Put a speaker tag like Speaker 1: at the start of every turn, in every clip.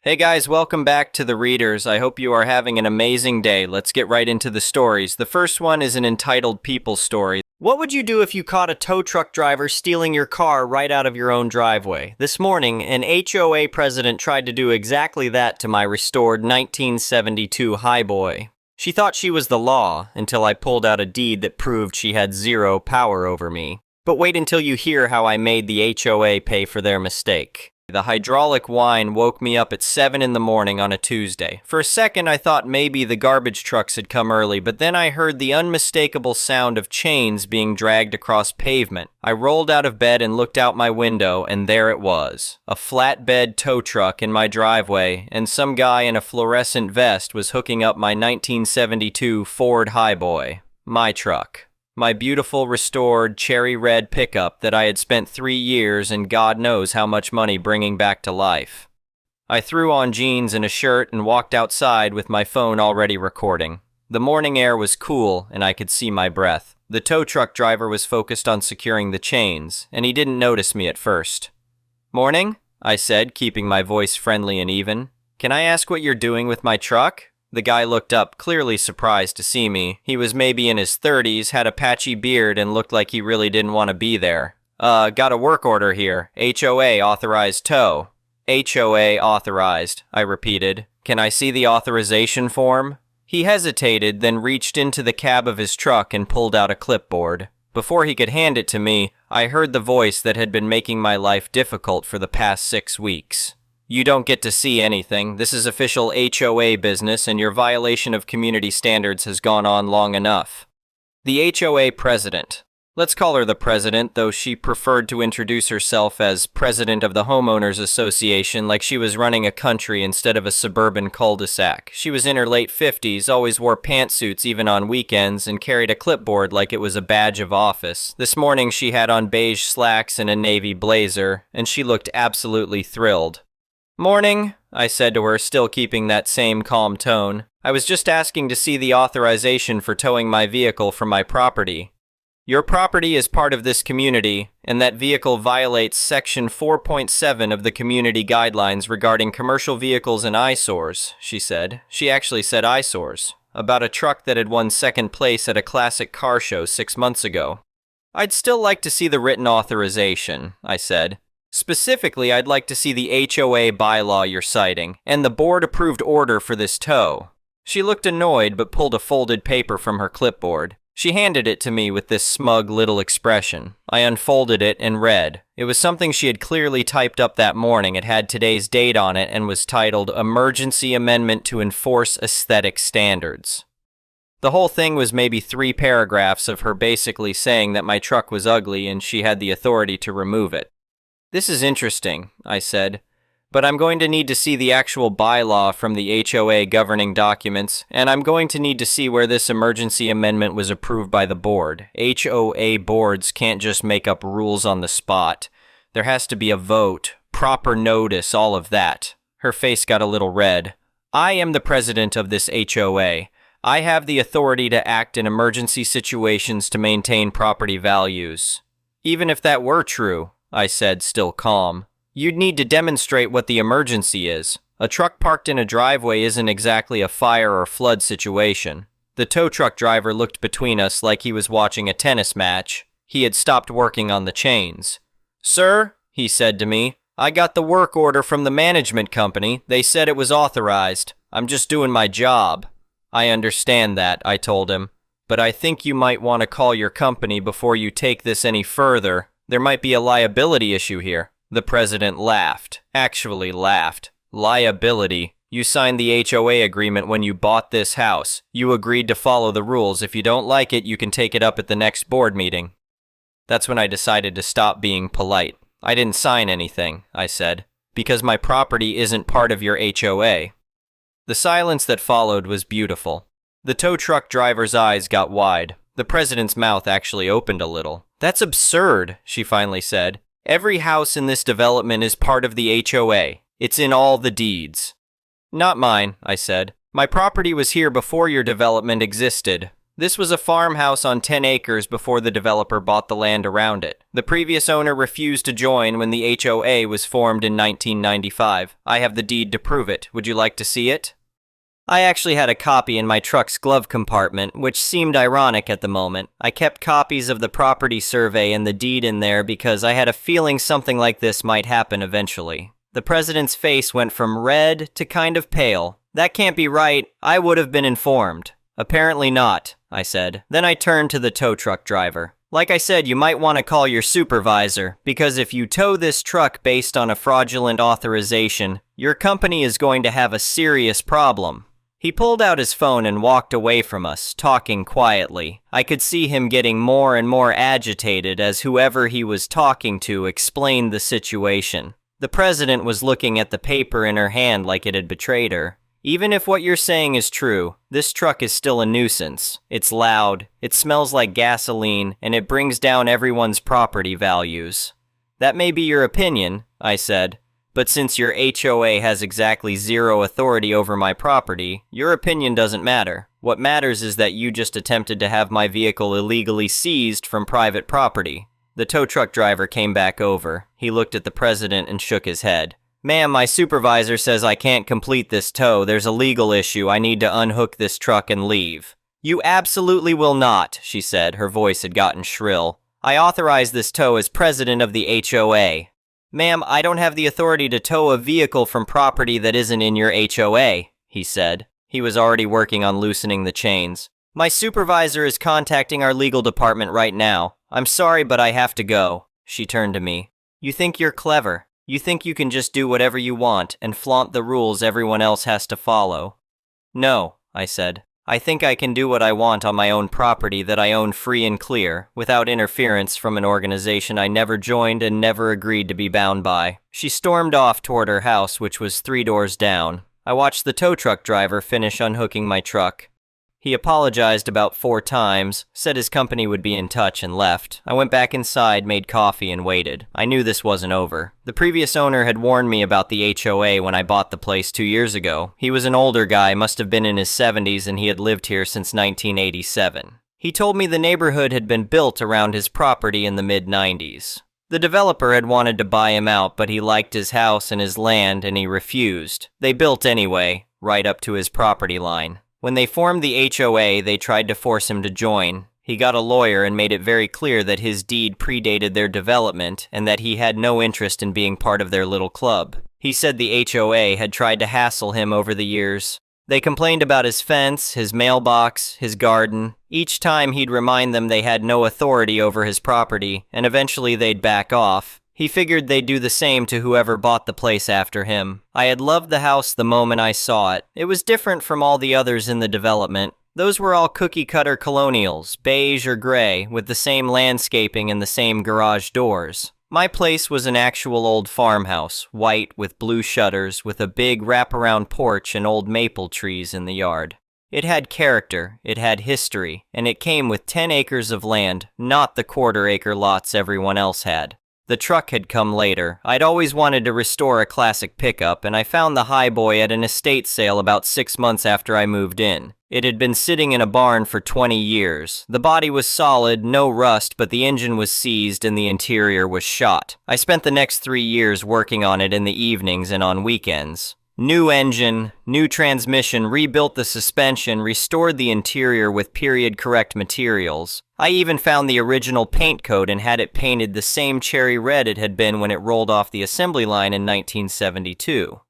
Speaker 1: Hey guys, welcome back to The Readers. I hope you are having an amazing day. Let's get right into the stories. The first one is an entitled People Story. What would you do if you caught a tow truck driver stealing your car right out of your own driveway? This morning, an HOA president tried to do exactly that to my restored 1972 highboy. She thought she was the law until I pulled out a deed that proved she had zero power over me. But wait until you hear how I made the HOA pay for their mistake. The hydraulic whine woke me up at 7 in the morning on a Tuesday. For a second, I thought maybe the garbage trucks had come early, but then I heard the unmistakable sound of chains being dragged across pavement. I rolled out of bed and looked out my window, and there it was. A flatbed tow truck in my driveway, and some guy in a fluorescent vest was hooking up my 1972 Ford Highboy. My truck. My beautiful, restored, cherry red pickup that I had spent 3 years and God knows how much money bringing back to life. I threw on jeans and a shirt and walked outside with my phone already recording. The morning air was cool and I could see my breath. The tow truck driver was focused on securing the chains, and he didn't notice me at first. "Morning," I said, keeping my voice friendly and even. "Can I ask what you're doing with my truck?" The guy looked up, clearly surprised to see me. He was maybe in his 30s, had a patchy beard, and looked like he really didn't want to be there. Got a work order here. HOA authorized tow." "HOA authorized," I repeated. "Can I see the authorization form?" He hesitated, then reached into the cab of his truck and pulled out a clipboard. Before he could hand it to me, I heard the voice that had been making my life difficult for the past 6 weeks. "You don't get to see anything. This is official HOA business, and your violation of community standards has gone on long enough." The HOA president. Let's call her the president, though she preferred to introduce herself as president of the Homeowners Association like she was running a country instead of a suburban cul-de-sac. She was in her late 50s, always wore pantsuits even on weekends, and carried a clipboard like it was a badge of office. This morning she had on beige slacks and a navy blazer, and she looked absolutely thrilled. "Morning," I said to her, still keeping that same calm tone. "I was just asking to see the authorization for towing my vehicle from my property." "Your property is part of this community, and that vehicle violates Section 4.7 of the community guidelines regarding commercial vehicles and eyesores," she said. She actually said eyesores, about a truck that had won second place at a classic car show 6 months ago. "I'd still like to see the written authorization," I said. "Specifically, I'd like to see the HOA bylaw you're citing, and the board-approved order for this tow." She looked annoyed, but pulled a folded paper from her clipboard. She handed it to me with this smug little expression. I unfolded it and read. It was something she had clearly typed up that morning. It had today's date on it and was titled, "Emergency Amendment to Enforce Aesthetic Standards." The whole thing was maybe 3 paragraphs of her basically saying that my truck was ugly and she had the authority to remove it. "This is interesting," I said, "but I'm going to need to see the actual bylaw from the HOA governing documents, and I'm going to need to see where this emergency amendment was approved by the board. HOA boards can't just make up rules on the spot. There has to be a vote, proper notice, all of that." Her face got a little red. "I am the president of this HOA. I have the authority to act in emergency situations to maintain property values." "Even if that were true," I said, still calm, "you'd need to demonstrate what the emergency is. A truck parked in a driveway isn't exactly a fire or flood situation." The tow truck driver looked between us like he was watching a tennis match. He had stopped working on the chains. "Sir," he said to me, "I got the work order from the management company. They said it was authorized. I'm just doing my job." "I understand that," I told him, "but I think you might want to call your company before you take this any further. There might be a liability issue here." The president laughed. Actually laughed. "Liability? You signed the HOA agreement when you bought this house. You agreed to follow the rules. If you don't like it, you can take it up at the next board meeting." That's when I decided to stop being polite. "I didn't sign anything," I said, "because my property isn't part of your HOA." The silence that followed was beautiful. The tow truck driver's eyes got wide. The president's mouth actually opened a little. "That's absurd," she finally said. "Every house in this development is part of the HOA. It's in all the deeds." "Not mine," I said. "My property was here before your development existed." This was a farmhouse on 10 acres before the developer bought the land around it. The previous owner refused to join when the HOA was formed in 1995. I have the deed to prove it. Would you like to see it? I actually had a copy in my truck's glove compartment, which seemed ironic at the moment. I kept copies of the property survey and the deed in there because I had a feeling something like this might happen eventually. The president's face went from red to kind of pale. That can't be right. I would have been informed. Apparently not, I said. Then I turned to the tow truck driver. Like I said, you might want to call your supervisor, because if you tow this truck based on a fraudulent authorization, your company is going to have a serious problem. He pulled out his phone and walked away from us, talking quietly. I could see him getting more and more agitated as whoever he was talking to explained the situation. The president was looking at the paper in her hand like it had betrayed her. Even if what you're saying is true, this truck is still a nuisance. It's loud, it smells like gasoline, and it brings down everyone's property values. That may be your opinion, I said, but since your HOA has exactly zero authority over my property, your opinion doesn't matter. What matters is that you just attempted to have my vehicle illegally seized from private property. The tow truck driver came back over. He looked at the president and shook his head. Ma'am, my supervisor says I can't complete this tow. There's a legal issue. I need to unhook this truck and leave. You absolutely will not, she said. Her voice had gotten shrill. I authorize this tow as president of the HOA. Ma'am, I don't have the authority to tow a vehicle from property that isn't in your HOA, he said. He was already working on loosening the chains. My supervisor is contacting our legal department right now. I'm sorry, but I have to go. She turned to me. You think you're clever. You think you can just do whatever you want and flaunt the rules everyone else has to follow. No, I said. I think I can do what I want on my own property that I own free and clear, without interference from an organization I never joined and never agreed to be bound by. She stormed off toward her house, which was 3 doors down. I watched the tow truck driver finish unhooking my truck. He apologized about 4 times, said his company would be in touch, and left. I went back inside, made coffee, and waited. I knew this wasn't over. The previous owner had warned me about the HOA when I bought the place 2 years ago. He was an older guy, must have been in his 70s, and he had lived here since 1987. He told me the neighborhood had been built around his property in the mid-90s. The developer had wanted to buy him out, but he liked his house and his land, and he refused. They built anyway, right up to his property line. When they formed the HOA, they tried to force him to join. He got a lawyer and made it very clear that his deed predated their development and that he had no interest in being part of their little club. He said the HOA had tried to hassle him over the years. They complained about his fence, his mailbox, his garden. Each time he'd remind them they had no authority over his property, and eventually they'd back off. He figured they'd do the same to whoever bought the place after him. I had loved the house the moment I saw it. It was different from all the others in the development. Those were all cookie-cutter colonials, beige or gray, with the same landscaping and the same garage doors. My place was an actual old farmhouse, white with blue shutters, with a big wraparound porch and old maple trees in the yard. It had character, it had history, and it came with 10 acres of land, not the quarter-acre lots everyone else had. The truck had come later. I'd always wanted to restore a classic pickup, and I found the highboy at an estate sale about 6 months after I moved in. It had been sitting in a barn for 20 years. The body was solid, no rust, but the engine was seized and the interior was shot. I spent the next 3 years working on it in the evenings and on weekends. New engine, new transmission, rebuilt the suspension, restored the interior with period-correct materials. I even found the original paint coat and had it painted the same cherry red it had been when it rolled off the assembly line in 1972.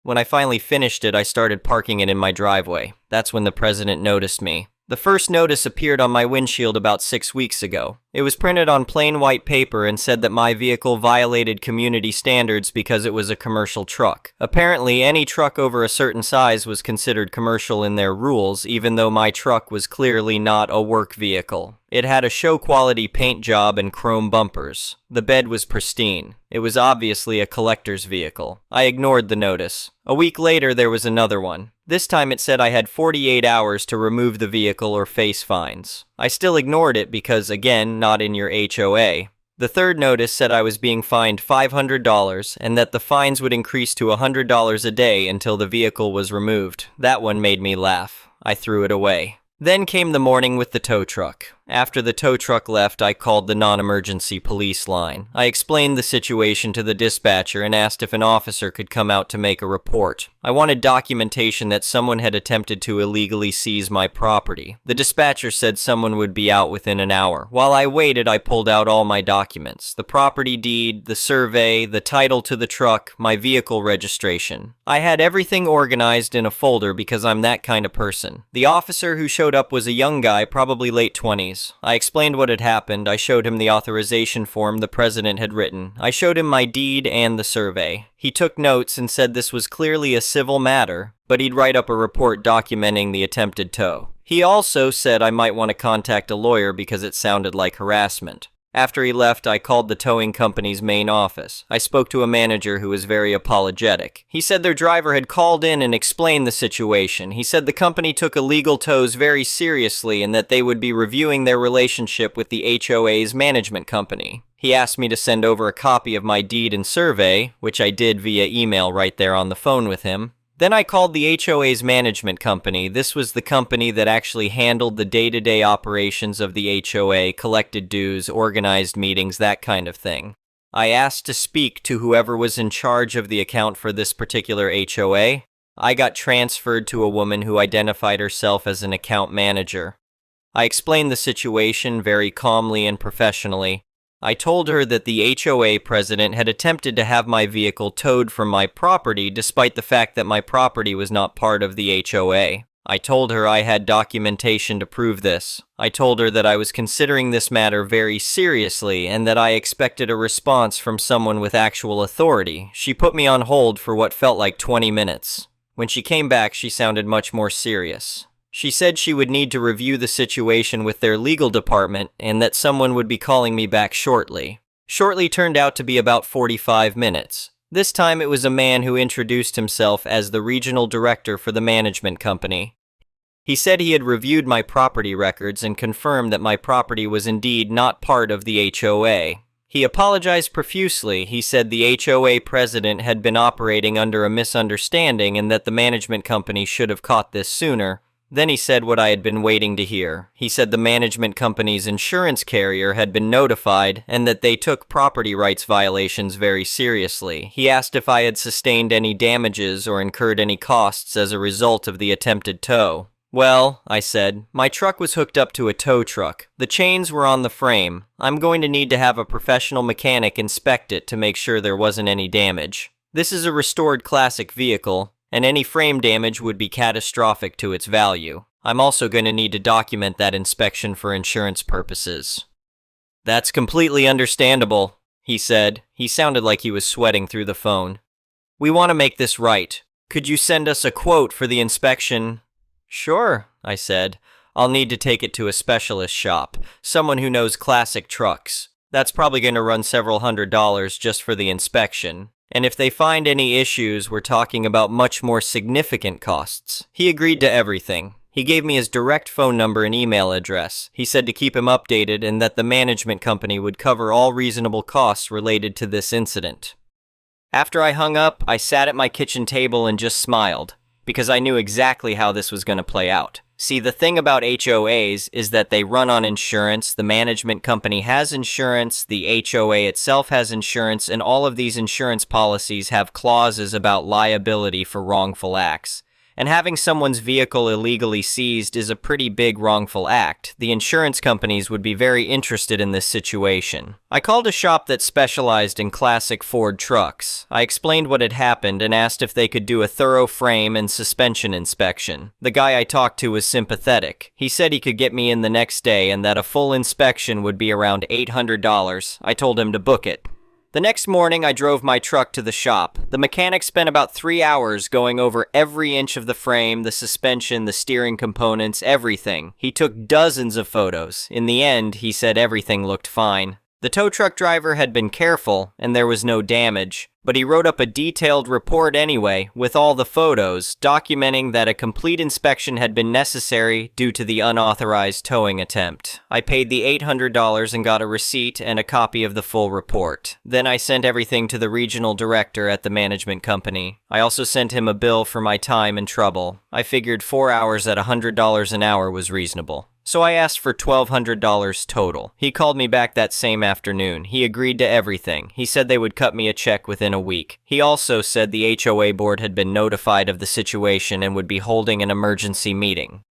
Speaker 1: When I finally finished it, I started parking it in my driveway. That's when the president noticed me. The first notice appeared on my windshield about 6 weeks ago. It was printed on plain white paper and said that my vehicle violated community standards because it was a commercial truck. Apparently, any truck over a certain size was considered commercial in their rules, even though my truck was clearly not a work vehicle. It had a show-quality paint job and chrome bumpers. The bed was pristine. It was obviously a collector's vehicle. I ignored the notice. A week later, there was another one. This time it said I had 48 hours to remove the vehicle or face fines. I still ignored it because, again, not in your HOA. The third notice said I was being fined $500 and that the fines would increase to $100 a day until the vehicle was removed. That one made me laugh. I threw it away. Then came the morning with the tow truck. After the tow truck left, I called the non-emergency police line. I explained the situation to the dispatcher and asked if an officer could come out to make a report. I wanted documentation that someone had attempted to illegally seize my property. The dispatcher said someone would be out within an hour. While I waited, I pulled out all my documents: the property deed, the survey, the title to the truck, my vehicle registration. I had everything organized in a folder because I'm that kind of person. The officer who showed up was a young guy, probably late 20s. I explained what had happened. I showed him the authorization form the president had written. I showed him my deed and the survey. He took notes and said this was clearly a civil matter, but he'd write up a report documenting the attempted tow. He also said I might want to contact a lawyer because it sounded like harassment. After he left, I called the towing company's main office. I spoke to a manager who was very apologetic. He said their driver had called in and explained the situation. He said the company took illegal tows very seriously and that they would be reviewing their relationship with the HOA's management company. He asked me to send over a copy of my deed and survey, which I did via email right there on the phone with him. Then I called the HOA's management company. This was the company that actually handled the day-to-day operations of the HOA, collected dues, organized meetings, that kind of thing. I asked to speak to whoever was in charge of the account for this particular HOA. I got transferred to a woman who identified herself as an account manager. I explained the situation very calmly and professionally. I told her that the HOA president had attempted to have my vehicle towed from my property despite the fact that my property was not part of the HOA. I told her I had documentation to prove this. I told her that I was considering this matter very seriously and that I expected a response from someone with actual authority. She put me on hold for what felt like 20 minutes. When she came back, she sounded much more serious. She said she would need to review the situation with their legal department and that someone would be calling me back shortly. Shortly turned out to be about 45 minutes. This time it was a man who introduced himself as the regional director for the management company. He said he had reviewed my property records and confirmed that my property was indeed not part of the HOA. He apologized profusely. He said the HOA president had been operating under a misunderstanding and that the management company should have caught this sooner. Then he said what I had been waiting to hear. He said the management company's insurance carrier had been notified and that they took property rights violations very seriously. He asked if I had sustained any damages or incurred any costs as a result of the attempted tow. Well, I said, my truck was hooked up to a tow truck. The chains were on the frame. I'm going to need to have a professional mechanic inspect it to make sure there wasn't any damage. This is a restored classic vehicle, and any frame damage would be catastrophic to its value. I'm also going to need to document that inspection for insurance purposes. That's completely understandable, he said. He sounded like he was sweating through the phone. We want to make this right. Could you send us a quote for the inspection? Sure, I said. I'll need to take it to a specialist shop, someone who knows classic trucks. That's probably going to run several $100s just for the inspection. And if they find any issues, we're talking about much more significant costs. He agreed to everything. He gave me his direct phone number and email address. He said to keep him updated and that the management company would cover all reasonable costs related to this incident. After I hung up, I sat at my kitchen table and just smiled, because I knew exactly how this was going to play out. See, the thing about HOAs is that they run on insurance, the management company has insurance, the HOA itself has insurance, and all of these insurance policies have clauses about liability for wrongful acts. And having someone's vehicle illegally seized is a pretty big wrongful act. The insurance companies would be very interested in this situation. I called a shop that specialized in classic Ford trucks. I explained what had happened and asked if they could do a thorough frame and suspension inspection. The guy I talked to was sympathetic. He said he could get me in the next day and that a full inspection would be around $800. I told him to book it. The next morning, I drove my truck to the shop. The mechanic spent about 3 hours going over every inch of the frame, the suspension, the steering components, everything. He took dozens of photos. In the end, he said everything looked fine. The tow truck driver had been careful, and there was no damage, but he wrote up a detailed report anyway, with all the photos, documenting that a complete inspection had been necessary due to the unauthorized towing attempt. I paid the $800 and got a receipt and a copy of the full report. Then I sent everything to the regional director at the management company. I also sent him a bill for my time and trouble. I figured 4 hours at $100 an hour was reasonable. So I asked for $1,200 total. He called me back that same afternoon. He agreed to everything. He said they would cut me a check within a week. He also said the HOA board had been notified of the situation and would be holding an emergency meeting.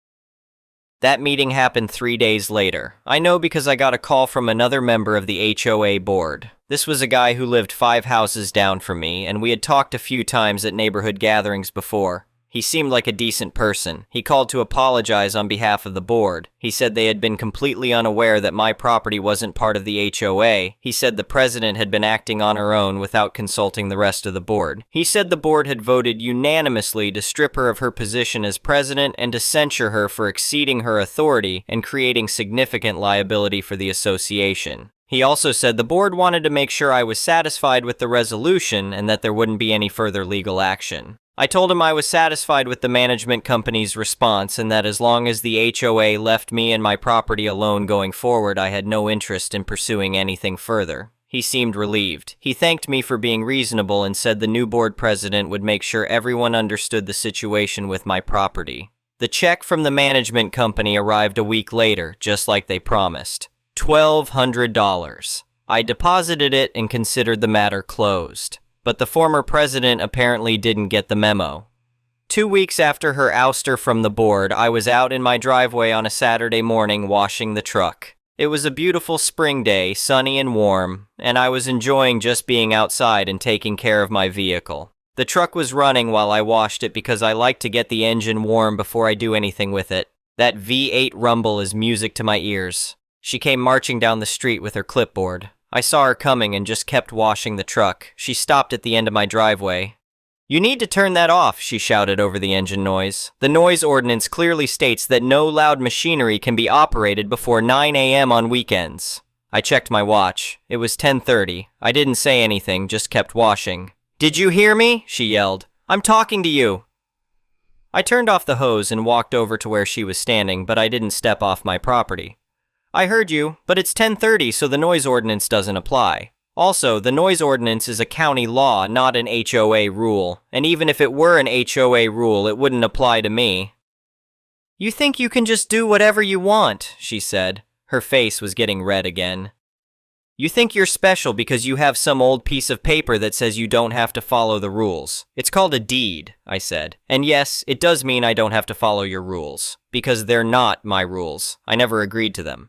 Speaker 1: That meeting happened 3 days later. I know because I got a call from another member of the HOA board. This was a guy who lived 5 houses down from me, and we had talked a few times at neighborhood gatherings before. He seemed like a decent person. He called to apologize on behalf of the board. He said they had been completely unaware that my property wasn't part of the HOA. He said the president had been acting on her own without consulting the rest of the board. He said the board had voted unanimously to strip her of her position as president and to censure her for exceeding her authority and creating significant liability for the association. He also said the board wanted to make sure I was satisfied with the resolution and that there wouldn't be any further legal action. I told him I was satisfied with the management company's response and that as long as the HOA left me and my property alone going forward, I had no interest in pursuing anything further. He seemed relieved. He thanked me for being reasonable and said the new board president would make sure everyone understood the situation with my property. The check from the management company arrived a week later, just like they promised. $1,200. I deposited it and considered the matter closed. But the former president apparently didn't get the memo. 2 weeks after her ouster from the board, I was out in my driveway on a Saturday morning washing the truck. It was a beautiful spring day, sunny and warm, and I was enjoying just being outside and taking care of my vehicle. The truck was running while I washed it because I like to get the engine warm before I do anything with it. That V8 rumble is music to my ears. She came marching down the street with her clipboard. I saw her coming and just kept washing the truck. She stopped at the end of my driveway. "You need to turn that off," she shouted over the engine noise. "The noise ordinance clearly states that no loud machinery can be operated before 9 a.m. on weekends." I checked my watch. It was 10:30. I didn't say anything, just kept washing. "Did you hear me?" she yelled. "I'm talking to you." I turned off the hose and walked over to where she was standing, but I didn't step off my property. "I heard you, but it's 10:30, so the noise ordinance doesn't apply. Also, the noise ordinance is a county law, not an HOA rule, and even if it were an HOA rule, it wouldn't apply to me." "You think you can just do whatever you want," she said. Her face was getting red again. "You think you're special because you have some old piece of paper that says you don't have to follow the rules. It's called a deed," I said. "And yes, it does mean I don't have to follow your rules, because they're not my rules. I never agreed to them."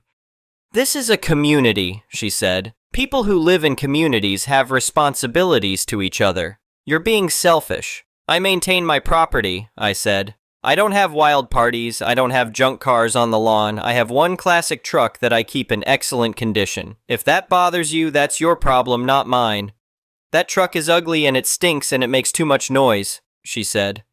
Speaker 1: "This is a community," she said. "People who live in communities have responsibilities to each other. You're being selfish." "I maintain my property," I said. "I don't have wild parties. I don't have junk cars on the lawn. I have one classic truck that I keep in excellent condition. If that bothers you, that's your problem, not mine." "That truck is ugly and it stinks and it makes too much noise," she said.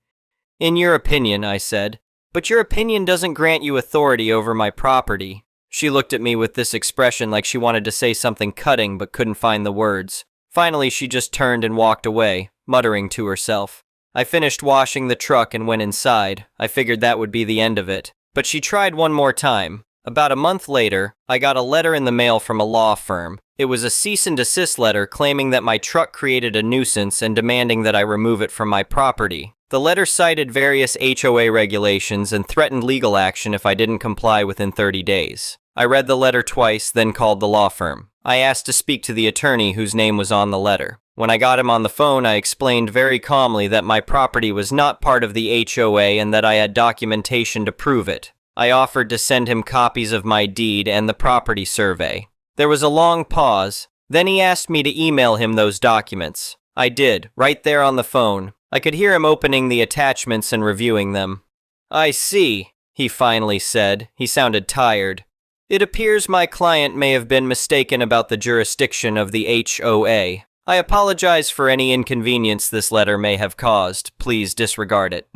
Speaker 1: "In your opinion," I said. "But your opinion doesn't grant you authority over my property." She looked at me with this expression like she wanted to say something cutting but couldn't find the words. Finally, she just turned and walked away, muttering to herself. I finished washing the truck and went inside. I figured that would be the end of it. But she tried one more time. About a month later, I got a letter in the mail from a law firm. It was a cease and desist letter claiming that my truck created a nuisance and demanding that I remove it from my property. The letter cited various HOA regulations and threatened legal action if I didn't comply within 30 days. I read the letter twice, then called the law firm. I asked to speak to the attorney whose name was on the letter. When I got him on the phone, I explained very calmly that my property was not part of the HOA and that I had documentation to prove it. I offered to send him copies of my deed and the property survey. There was a long pause. Then he asked me to email him those documents. I did, right there on the phone. I could hear him opening the attachments and reviewing them. "I see," he finally said. He sounded tired. "It appears my client may have been mistaken about the jurisdiction of the HOA. I apologize for any inconvenience this letter may have caused. Please disregard it."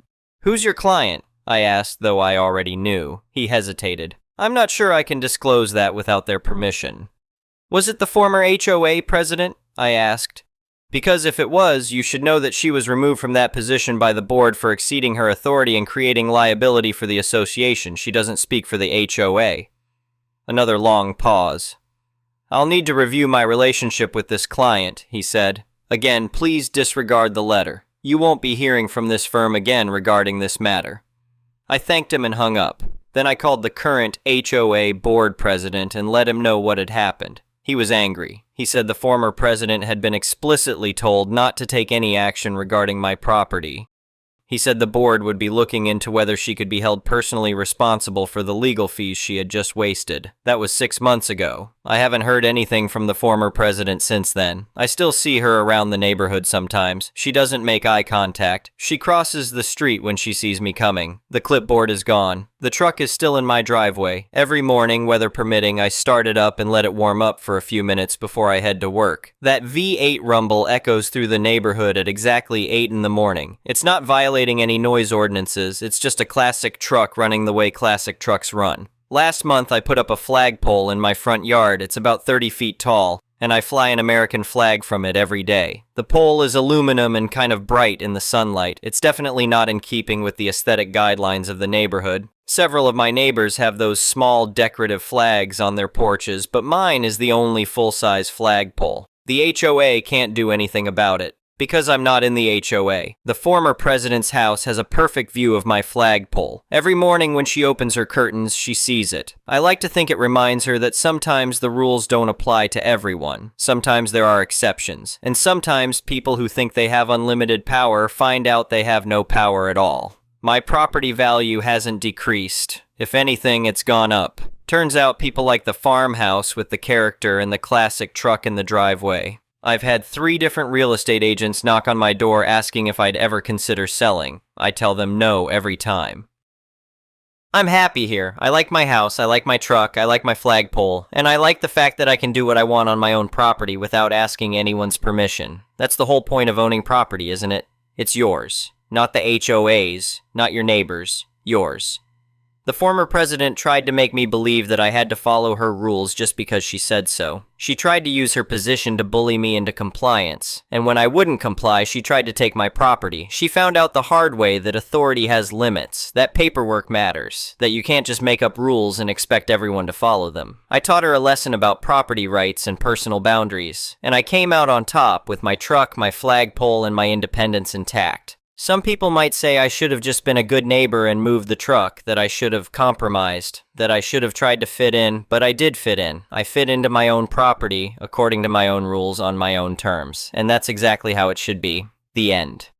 Speaker 1: "Who's your client?" I asked, though I already knew. He hesitated. "I'm not sure I can disclose that without their permission." Was it the former HOA president? I asked. Because if it was, you should know that she was removed from that position by the board for exceeding her authority and creating liability for the association. She doesn't speak for the HOA. Another long pause. I'll need to review my relationship with this client, he said. Again, please disregard the letter. You won't be hearing from this firm again regarding this matter. I thanked him and hung up. Then I called the current HOA board president and let him know what had happened. He was angry. He said the former president had been explicitly told not to take any action regarding my property. He said the board would be looking into whether she could be held personally responsible for the legal fees she had just wasted. That was 6 months ago. I haven't heard anything from the former president since then. I still see her around the neighborhood sometimes. She doesn't make eye contact. She crosses the street when she sees me coming. The clipboard is gone. The truck is still in my driveway. Every morning, weather permitting, I start it up and let it warm up for a few minutes before I head to work. That V8 rumble echoes through the neighborhood at exactly 8 in the morning. It's not violating any noise ordinances. It's just a classic truck running the way classic trucks run. Last month, I put up a flagpole in my front yard. It's about 30 feet tall, and I fly an American flag from it every day. The pole is aluminum and kind of bright in the sunlight. It's definitely not in keeping with the aesthetic guidelines of the neighborhood. Several of my neighbors have those small decorative flags on their porches, but mine is the only full-size flagpole. The HOA can't do anything about it. Because I'm not in the HOA, the former president's house has a perfect view of my flagpole. Every morning when she opens her curtains, she sees it. I like to think it reminds her that sometimes the rules don't apply to everyone. Sometimes there are exceptions. And sometimes people who think they have unlimited power find out they have no power at all. My property value hasn't decreased. If anything, it's gone up. Turns out people like the farmhouse with the character and the classic truck in the driveway. I've had 3 different real estate agents knock on my door asking if I'd ever consider selling. I tell them no every time. I'm happy here. I like my house, I like my truck, I like my flagpole, and I like the fact that I can do what I want on my own property without asking anyone's permission. That's the whole point of owning property, isn't it? It's yours. Not the HOA's, not your neighbor's, yours. The former president tried to make me believe that I had to follow her rules just because she said so. She tried to use her position to bully me into compliance, and when I wouldn't comply, she tried to take my property. She found out the hard way that authority has limits, that paperwork matters, that you can't just make up rules and expect everyone to follow them. I taught her a lesson about property rights and personal boundaries, and I came out on top with my truck, my flagpole, and my independence intact. Some people might say I should have just been a good neighbor and moved the truck, that I should have compromised, that I should have tried to fit in, but I did fit in. I fit into my own property, according to my own rules, on my own terms. And that's exactly how it should be. The end.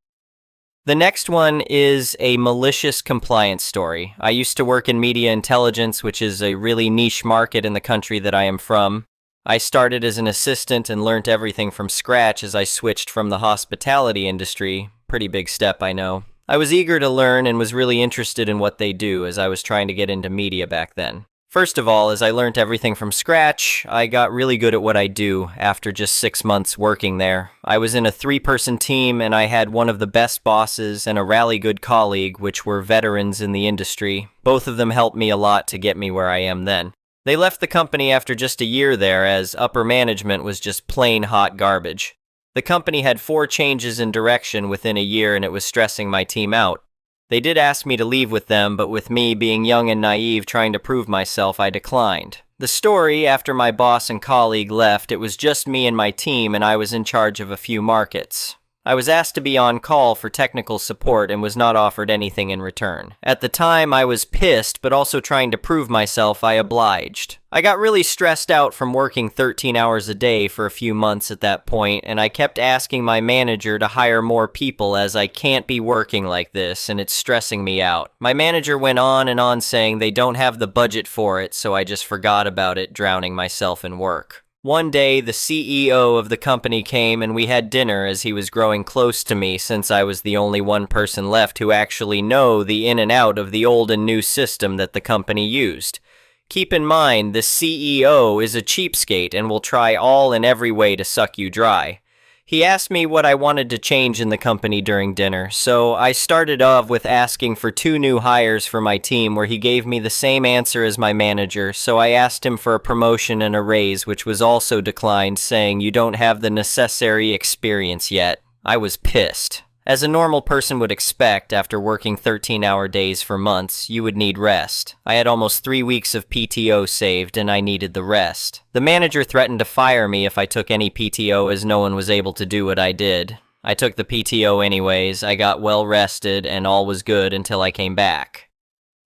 Speaker 1: The next one is a malicious compliance story. I used to work in media intelligence, which is a really niche market in the country that I am from. I started as an assistant and learned everything from scratch as I switched from the hospitality industry. Pretty big step, I know. I was eager to learn and was really interested in what they do as I was trying to get into media back then. First of all, as I learned everything from scratch, I got really good at what I do after just 6 months working there. I was in a 3-person team and I had one of the best bosses and a rally good colleague, which were veterans in the industry. Both of them helped me a lot to get me where I am then. They left the company after just a year there as upper management was just plain hot garbage. The company had 4 changes in direction within a year and it was stressing my team out. They did ask me to leave with them, but with me being young and naive trying to prove myself, I declined. The story, after my boss and colleague left, it was just me and my team and I was in charge of a few markets. I was asked to be on call for technical support and was not offered anything in return. At the time, I was pissed, but also trying to prove myself, I obliged. I got really stressed out from working 13 hours a day for a few months at that point, and I kept asking my manager to hire more people as I can't be working like this, and it's stressing me out. My manager went on and on saying they don't have the budget for it, so I just forgot about it, drowning myself in work. One day, the CEO of the company came and we had dinner as he was growing close to me since I was the only one person left who actually know the in and out of the old and new system that the company used. Keep in mind, the CEO is a cheapskate and will try all and every way to suck you dry. He asked me what I wanted to change in the company during dinner, so I started off with asking for 2 new hires for my team where he gave me the same answer as my manager, so I asked him for a promotion and a raise, which was also declined, saying you don't have the necessary experience yet. I was pissed. As a normal person would expect, after working 13-hour days for months, you would need rest. I had almost 3 weeks of PTO saved, and I needed the rest. The manager threatened to fire me if I took any PTO as no one was able to do what I did. I took the PTO anyways, I got well rested, and all was good until I came back.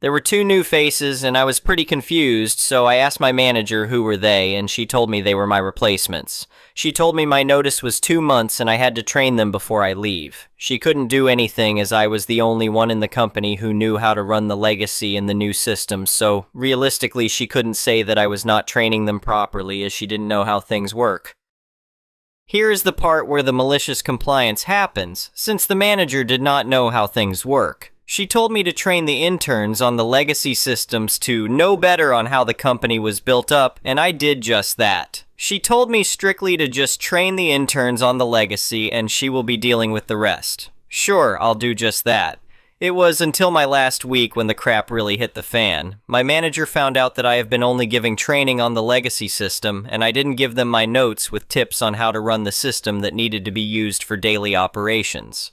Speaker 1: There were 2 new faces, and I was pretty confused, so I asked my manager who were they, and she told me they were my replacements. She told me my notice was 2 months and I had to train them before I leave. She couldn't do anything as I was the only one in the company who knew how to run the legacy and the new systems, so realistically she couldn't say that I was not training them properly as she didn't know how things work. Here is the part where the malicious compliance happens, since the manager did not know how things work. She told me to train the interns on the legacy systems to know better on how the company was built up, and I did just that. She told me strictly to just train the interns on the legacy and she will be dealing with the rest. Sure, I'll do just that. It was until my last week when the crap really hit the fan. My manager found out that I have been only giving training on the legacy system, and I didn't give them my notes with tips on how to run the system that needed to be used for daily operations.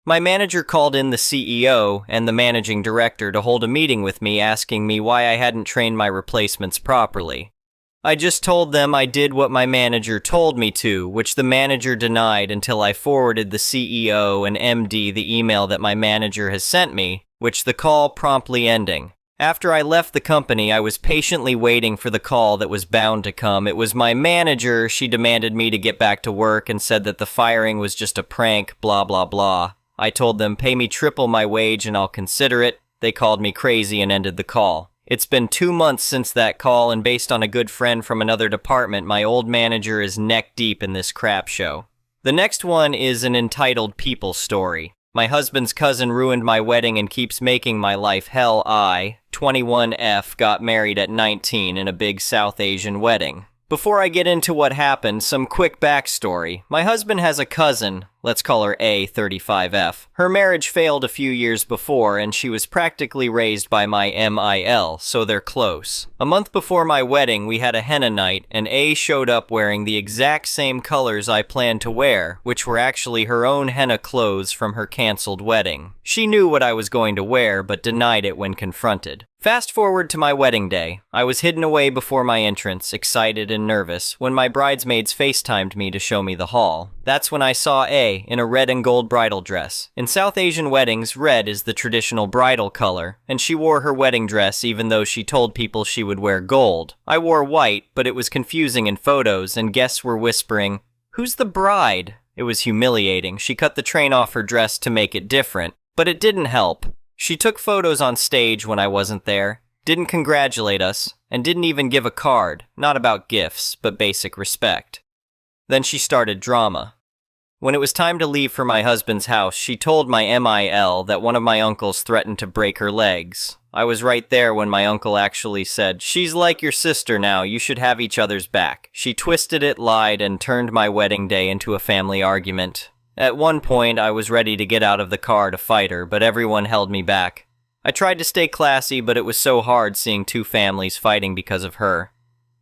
Speaker 1: My manager called in the CEO and the managing director to hold a meeting with me asking me why I hadn't trained my replacements properly. I just told them I did what my manager told me to, which the manager denied until I forwarded the CEO and MD the email that my manager has sent me, which the call promptly ending. After I left the company, I was patiently waiting for the call that was bound to come. It was my manager. She demanded me to get back to work and said that the firing was just a prank, blah blah blah. I told them, pay me triple my wage and I'll consider it. They called me crazy and ended the call. It's been 2 months since that call, and based on a good friend from another department, my old manager is neck deep in this crap show. The next one is an entitled people story. My husband's cousin ruined my wedding and keeps making my life hell. I, 21F, got married at 19 in a big South Asian wedding. Before I get into what happened, some quick backstory. My husband has a cousin, let's call her A, 35F. Her marriage failed a few years before, and she was practically raised by my MIL, so they're close. A month before my wedding, we had a henna night, and A showed up wearing the exact same colors I planned to wear, which were actually her own henna clothes from her canceled wedding. She knew what I was going to wear, but denied it when confronted. Fast forward to my wedding day. I was hidden away before my entrance, excited and nervous, when my bridesmaids FaceTimed me to show me the hall. That's when I saw A in a red and gold bridal dress. In South Asian weddings, red is the traditional bridal color, and she wore her wedding dress even though she told people she would wear gold. I wore white, but it was confusing in photos, and guests were whispering, "Who's the bride?" It was humiliating. She cut the train off her dress to make it different, but it didn't help. She took photos on stage when I wasn't there, didn't congratulate us, and didn't even give a card, not about gifts, but basic respect. Then she started drama. When it was time to leave for my husband's house, she told my MIL that one of my uncles threatened to break her legs. I was right there when my uncle actually said, "She's like your sister now, you should have each other's back." She twisted it, lied, and turned my wedding day into a family argument. At one point, I was ready to get out of the car to fight her, but everyone held me back. I tried to stay classy, but it was so hard seeing 2 families fighting because of her.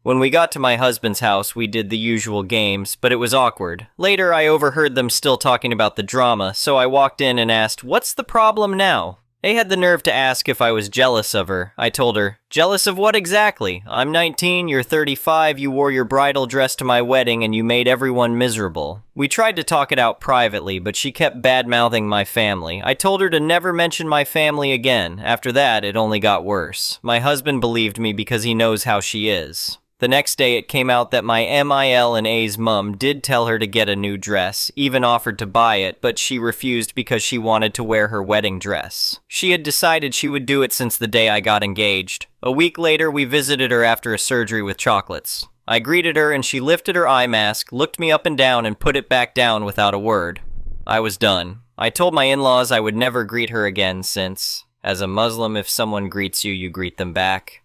Speaker 1: When we got to my husband's house, we did the usual games, but it was awkward. Later, I overheard them still talking about the drama, so I walked in and asked, "What's the problem now?" They had the nerve to ask if I was jealous of her. I told her, "Jealous of what exactly? I'm 19, you're 35, you wore your bridal dress to my wedding and you made everyone miserable." We tried to talk it out privately, but she kept bad-mouthing my family. I told her to never mention my family again. After that, it only got worse. My husband believed me because he knows how she is. The next day, it came out that my MIL and A's mom did tell her to get a new dress, even offered to buy it, but she refused because she wanted to wear her wedding dress. She had decided she would do it since the day I got engaged. A week later, we visited her after a surgery with chocolates. I greeted her and she lifted her eye mask, looked me up and down, and put it back down without a word. I was done. I told my in-laws I would never greet her again since, as a Muslim, if someone greets you, you greet them back.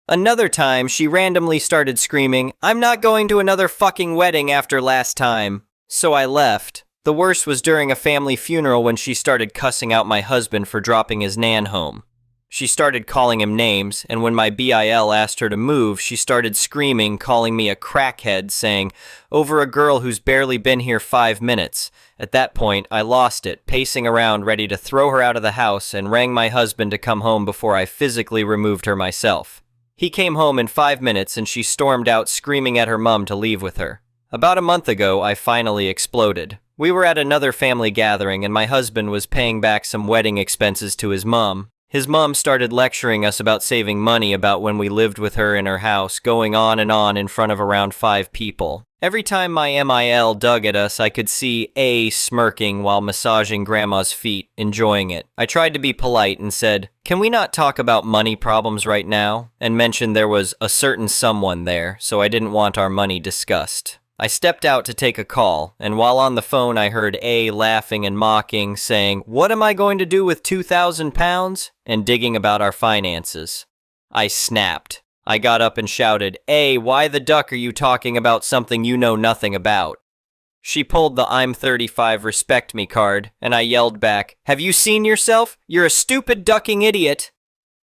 Speaker 1: Another time, she randomly started screaming, "I'm not going to another fucking wedding after last time." So I left. The worst was during a family funeral when she started cussing out my husband for dropping his nan home. She started calling him names, and when my BIL asked her to move, she started screaming, calling me a crackhead, saying, "Over a girl who's barely been here 5 minutes." At that point, I lost it, pacing around ready to throw her out of the house, and rang my husband to come home before I physically removed her myself. He came home in 5 minutes, and she stormed out screaming at her mom to leave with her. About a month ago, I finally exploded. We were at another family gathering, and my husband was paying back some wedding expenses to his mom. His mom started lecturing us about saving money about when we lived with her in her house, going on and on in front of around 5 people. Every time my MIL dug at us, I could see A smirking while massaging Grandma's feet, enjoying it. I tried to be polite and said, "Can we not talk about money problems right now?" and mentioned there was a certain someone there, so I didn't want our money discussed. I stepped out to take a call, and while on the phone I heard A laughing and mocking, saying, "What am I going to do with 2,000 pounds?" and digging about our finances. I snapped. I got up and shouted, "A, why the duck are you talking about something you know nothing about?" She pulled the "I'm 35 respect me" card, and I yelled back, "Have you seen yourself? You're a stupid ducking idiot."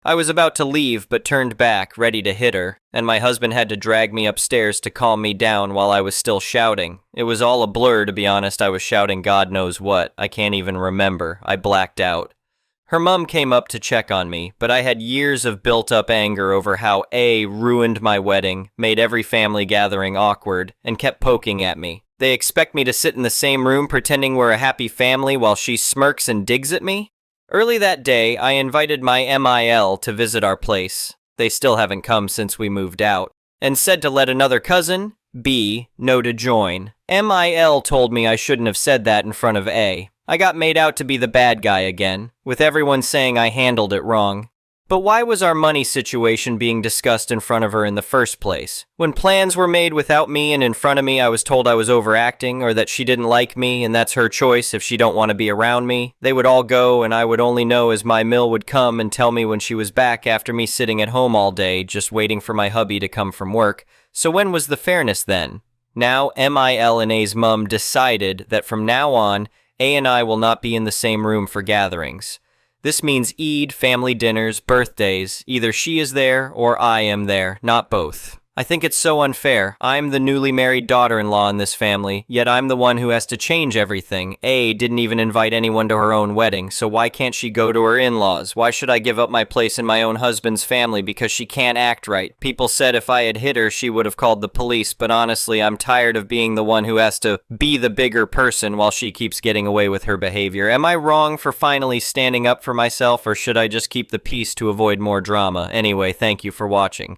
Speaker 1: I was about to leave, but turned back, ready to hit her, and my husband had to drag me upstairs to calm me down while I was still shouting. It was all a blur, to be honest. I was shouting God knows what. I can't even remember. I blacked out. Her mom came up to check on me, but I had years of built-up anger over how A ruined my wedding, made every family gathering awkward, and kept poking at me. They expect me to sit in the same room pretending we're a happy family while she smirks and digs at me? Early that day, I invited my MIL to visit our place. They still haven't come since we moved out. And said to let another cousin, B, know to join. MIL told me I shouldn't have said that in front of A. I got made out to be the bad guy again, with everyone saying I handled it wrong. But why was our money situation being discussed in front of her in the first place? When plans were made without me and in front of me, I was told I was overacting or that she didn't like me and that's her choice if she don't want to be around me. They would all go and I would only know as my mill would come and tell me when she was back after me sitting at home all day just waiting for my hubby to come from work. So when was the fairness then? Now MIL and A's mum decided that from now on, A and I will not be in the same room for gatherings. This means Eid, family dinners, birthdays. Either she is there or I am there, not both. I think it's so unfair. I'm the newly married daughter-in-law in this family, yet I'm the one who has to change everything. A didn't even invite anyone to her own wedding, so why can't she go to her in-laws? Why should I give up my place in my own husband's family because she can't act right? People said if I had hit her, she would have called the police, but honestly, I'm tired of being the one who has to be the bigger person while she keeps getting away with her behavior. Am I wrong for finally standing up for myself, or should I just keep the peace to avoid more drama? Anyway, thank you for watching.